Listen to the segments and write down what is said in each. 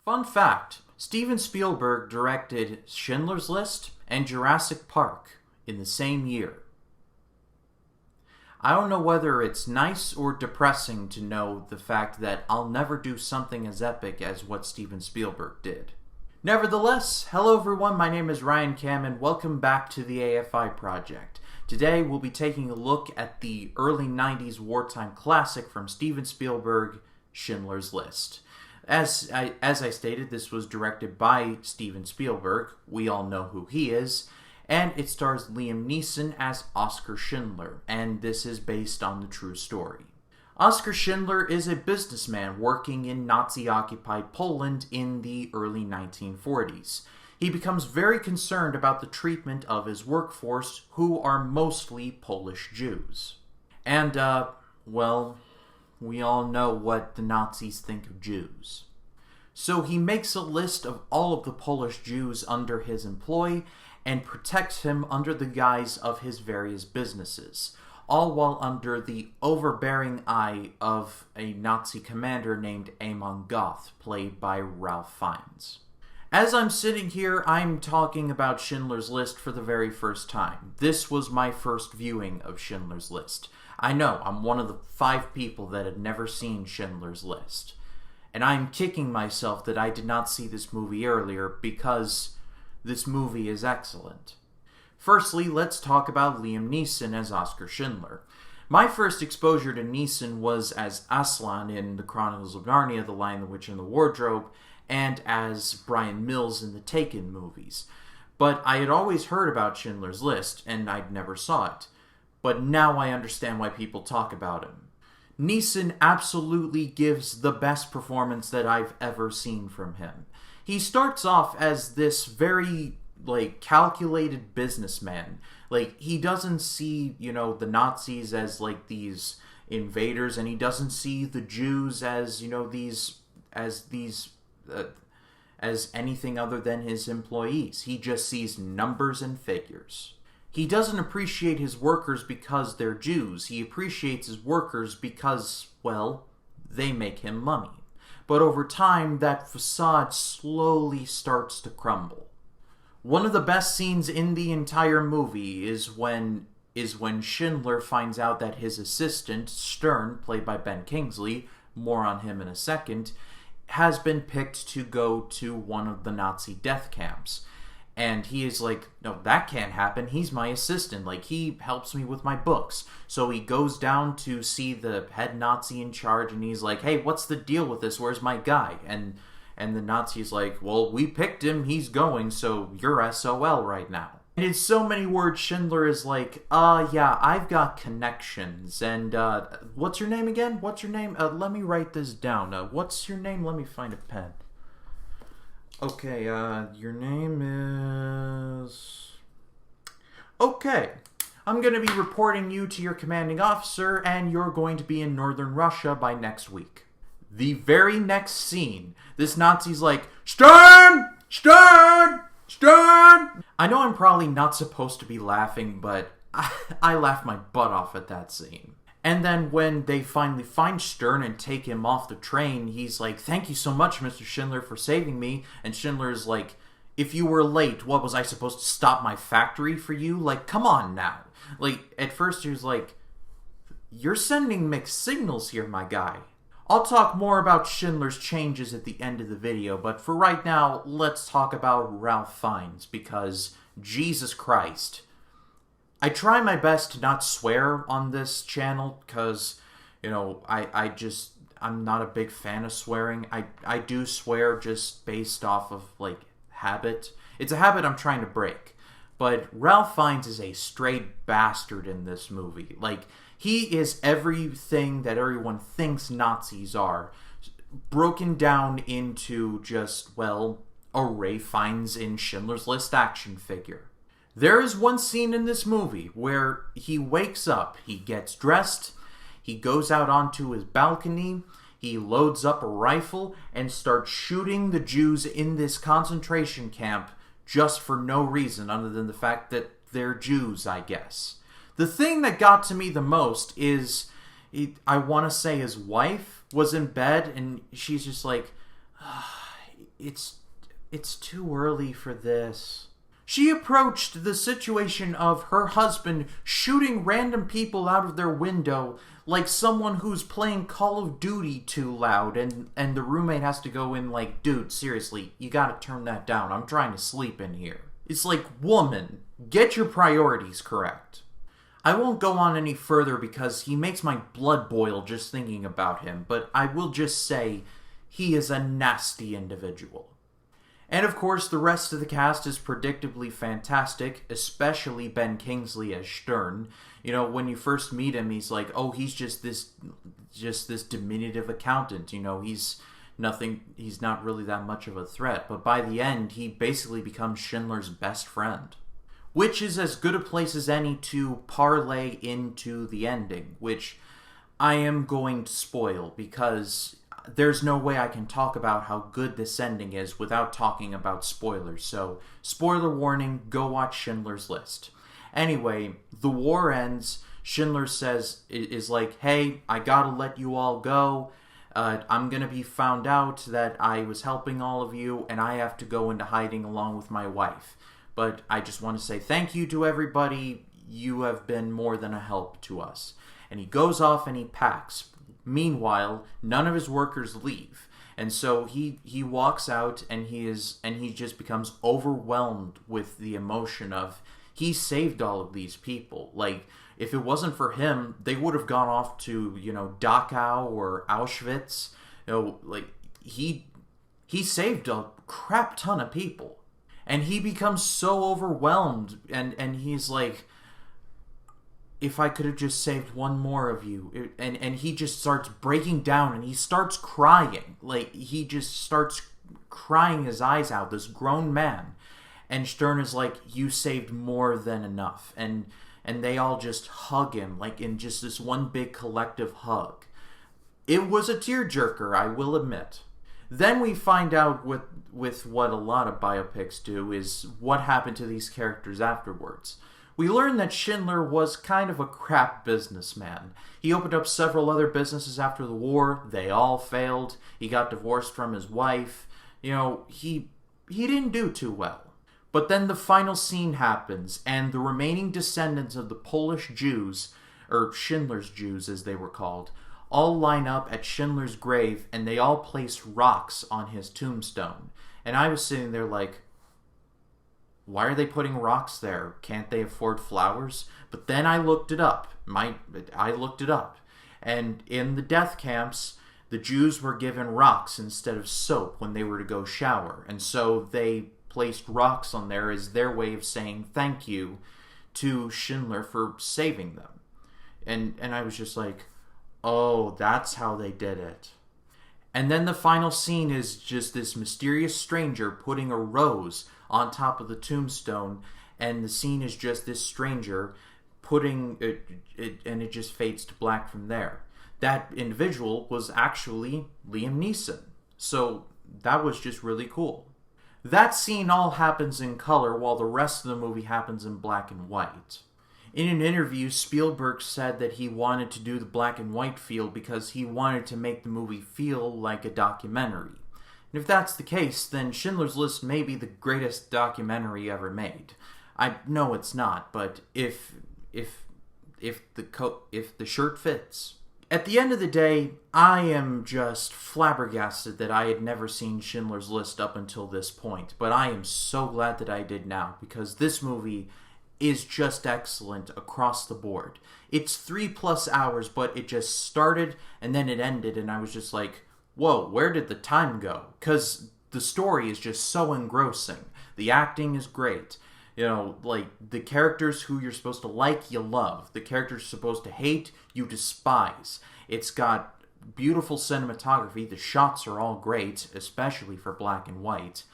Fun fact, Steven Spielberg directed Schindler's List and Jurassic Park in the same year. I don't know whether it's nice or depressing to know the fact that I'll never do something as epic as what Steven Spielberg did. Nevertheless, hello everyone, my name is Ryan Cam and welcome back to the AFI project. Today we'll be taking a look at the early 90s wartime classic from Steven Spielberg, Schindler's List. As I stated, this was directed by Steven Spielberg. We all know who he is. And it stars Liam Neeson as Oskar Schindler, and this is based on the true story. Oskar Schindler is a businessman working in Nazi-occupied Poland in the early 1940s. He becomes very concerned about the treatment of his workforce, who are mostly Polish Jews. And, well, we all know what the Nazis think of Jews. So he makes a list of all of the Polish Jews under his employ and protects him under the guise of his various businesses, all while under the overbearing eye of a Nazi commander named Amon Goth, played by Ralph Fiennes. As I'm sitting here, I'm talking about Schindler's List for the very first time. This was my first viewing of Schindler's List. I know, I'm one of the 5 people that had never seen Schindler's List. And I'm kicking myself that I did not see this movie earlier because this movie is excellent. Firstly, let's talk about Liam Neeson as Oskar Schindler. My first exposure to Neeson was as Aslan in The Chronicles of Narnia, The Lion, the Witch, and the Wardrobe, and as Brian Mills in the Taken movies. But I had always heard about Schindler's List, and I'd never saw it. But now I understand why people talk about him. Neeson absolutely gives the best performance that I've ever seen from him. He starts off as this very, calculated businessman. He doesn't see, the Nazis as, these invaders, and he doesn't see the Jews as, as anything other than his employees. He just sees numbers and figures. He doesn't appreciate his workers because they're Jews. He appreciates his workers because, well, they make him money. But over time, that facade slowly starts to crumble. One of the best scenes in the entire movie is when Schindler finds out that his assistant, Stern, played by Ben Kingsley, more on him in a second, has been picked to go to one of the Nazi death camps. And he is like, no, that can't happen. He's my assistant. He helps me with my books. So he goes down to see the head Nazi in charge, and he's like, hey, what's the deal with this? Where's my guy? And the Nazi's like, well, we picked him. He's going, so you're SOL right now. And in so many words, Schindler is like, yeah, I've got connections. And, what's your name again? What's your name? Let me write this down. What's your name? Let me find a pen. Okay, your name is... Okay, I'm going to be reporting you to your commanding officer, and you're going to be in northern Russia by next week. The very next scene, this Nazi's like, Stern! Stern! Stern! I know I'm probably not supposed to be laughing, but I laughed my butt off at that scene. And then when they finally find Stern and take him off the train, he's like, thank you so much, Mr. Schindler, for saving me. And Schindler's like, if you were late, what, was I supposed to stop my factory for you? Come on now. At first he was like, you're sending mixed signals here, my guy. I'll talk more about Schindler's changes at the end of the video, but for right now, let's talk about Ralph Fiennes, because Jesus Christ. I try my best to not swear on this channel because, I'm not a big fan of swearing. I do swear just based off of, habit. It's a habit I'm trying to break. But Ralph Fiennes is a straight bastard in this movie. He is everything that everyone thinks Nazis are, broken down into just, a Ray Fiennes in Schindler's List action figure. There is one scene in this movie where he wakes up, he gets dressed, he goes out onto his balcony, he loads up a rifle, and starts shooting the Jews in this concentration camp just for no reason other than the fact that they're Jews, I guess. The thing that got to me the most is, I want to say his wife was in bed, and she's just like, it's too early for this. She approached the situation of her husband shooting random people out of their window like someone who's playing Call of Duty too loud, and the roommate has to go in like, dude, seriously, you gotta turn that down. I'm trying to sleep in here. It's like, woman, get your priorities correct. I won't go on any further because he makes my blood boil just thinking about him, but I will just say he is a nasty individual. And of course, the rest of the cast is predictably fantastic, especially Ben Kingsley as Stern. You know, when you first meet him, he's like, oh, he's just this diminutive accountant. You know, he's not really that much of a threat. But by the end, he basically becomes Schindler's best friend. Which is as good a place as any to parlay into the ending, which I am going to spoil because there's no way I can talk about how good this ending is without talking about spoilers. So, spoiler warning, go watch Schindler's List. Anyway, the war ends. Schindler is like, hey, I gotta let you all go. I'm gonna be found out that I was helping all of you, and I have to go into hiding along with my wife. But I just want to say thank you to everybody. You have been more than a help to us. And he goes off and he packs. Meanwhile, none of his workers leave. And so he walks out and he just becomes overwhelmed with the emotion of he saved all of these people. Like, if it wasn't for him, they would have gone off to, Dachau or Auschwitz. Like, he saved a crap ton of people. And he becomes so overwhelmed and he's like, if I could have just saved one more of you. And he just starts breaking down and he starts crying. Like, he just starts crying his eyes out, this grown man. And Stern is like, you saved more than enough. And they all just hug him, like in just this one big collective hug. It was a tearjerker, I will admit. Then we find out with what a lot of biopics do is what happened to these characters afterwards. We learn that Schindler was kind of a crap businessman. He opened up several other businesses after the war. They all failed. He got divorced from his wife. He didn't do too well. But then the final scene happens, and the remaining descendants of the Polish Jews, or Schindler's Jews as they were called, all line up at Schindler's grave, and they all place rocks on his tombstone. And I was sitting there like, why are they putting rocks there? Can't they afford flowers? But then I looked it up. And in the death camps, the Jews were given rocks instead of soap when they were to go shower. And so they placed rocks on there as their way of saying thank you to Schindler for saving them. And I was just like, oh, that's how they did it. And then the final scene is just this mysterious stranger putting a rose on top of the tombstone, and the scene is just this stranger putting it, and it just fades to black from there. That individual was actually Liam Neeson. So that was just really cool. That scene all happens in color while the rest of the movie happens in black and white. In an interview, Spielberg said that he wanted to do the black and white feel because he wanted to make the movie feel like a documentary. And if that's the case, then Schindler's List may be the greatest documentary ever made. I know it's not, but if the shirt fits. At the end of the day, I am just flabbergasted that I had never seen Schindler's List up until this point, but I am so glad that I did now, because this movie is just excellent across the board. It's 3+ hours, but it just started and then it ended, and I was just like, whoa, where did the time go? Because the story is just so engrossing. The acting is great. Like, the characters who you're supposed to like, you love. The characters you're supposed to hate, you despise. It's got beautiful cinematography. The shots are all great, especially for black and white.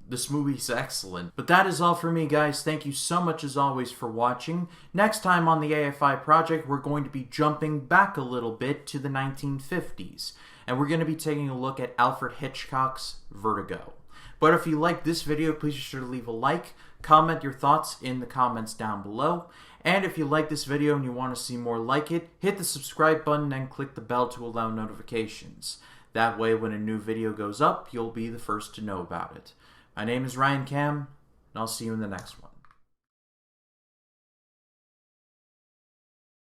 This movie's excellent. But that is all for me, guys. Thank you so much, as always, for watching. Next time on the AFI project, we're going to be jumping back a little bit to the 1950s. And we're going to be taking a look at Alfred Hitchcock's Vertigo. But if you like this video, please be sure to leave a like, comment your thoughts in the comments down below. And if you like this video and you want to see more like it, hit the subscribe button and click the bell to allow notifications. That way, when a new video goes up, you'll be the first to know about it. My name is Ryan Cam, and I'll see you in the next one.